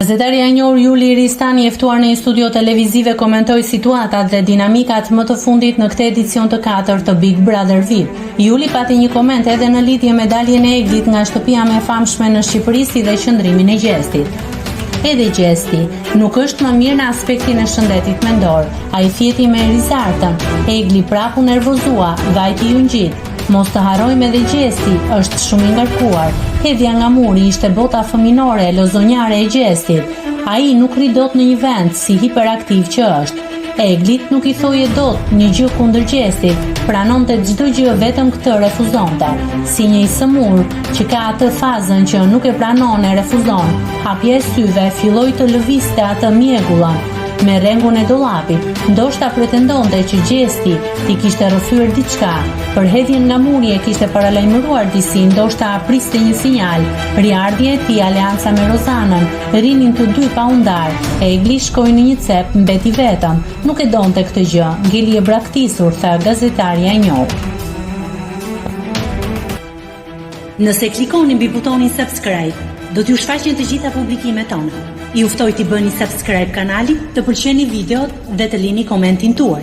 Gazetaria e njohur Juli Ristani e ftuar në një studio televizive komentoi situatat dhe dinamikat më të fundit në këtë edicion të 4 të Big Brother VIP. Juli pati një koment edhe në lidhje me daljen e Eglit nga shtëpia më e famshme në Shqipëri si dhe qëndrimin e Gjestit. Edhe Gjesti nuk është më mirë në aspektin e shëndetit mendor. Ai fjeti me Rizartën. Egli prapë u nervozua, vajti ju ngjit. Mos të harrojmë edhe Gjesti është shumë i ngarkuar. Hedhja nga muri ishte bota fëminore, lozonjare e Gjestit. Ai nuk ri dot në një vend si hiperaktiv që është. Eglit nuk i thoje dot një gjë kundër Gjestit, pranonte çdo gjë vetëm këtë refuzonte. Si një sëmur që ka atë fazën që nuk e pranon e refuzon, hapje e syve filloi të lëvizte atë mjegullën me rrengun e dollapit. Ndoshta pretendonte që Gjesti i kishte rrëfyer diçka. Për hedhjen nga muri e kishte paralajmëruar disi, ndoshta priste një sinjal. Riardhja e tij, aleanca me Rozanën, rinin të dy pa u ndar. Egli shkoi në një cep, mbeti vetëm. Nuk e donte këtë gjë. Ngeli e braktisur, tha gazetaria e njohur. Nëse klikoni mbi butonin subscribe, do t'ju shfaqen të gjitha publikimet tona. Ju ftoj t'i bëni subscribe kanalit, të pëlqeni videot dhe të lini komentin tuaj.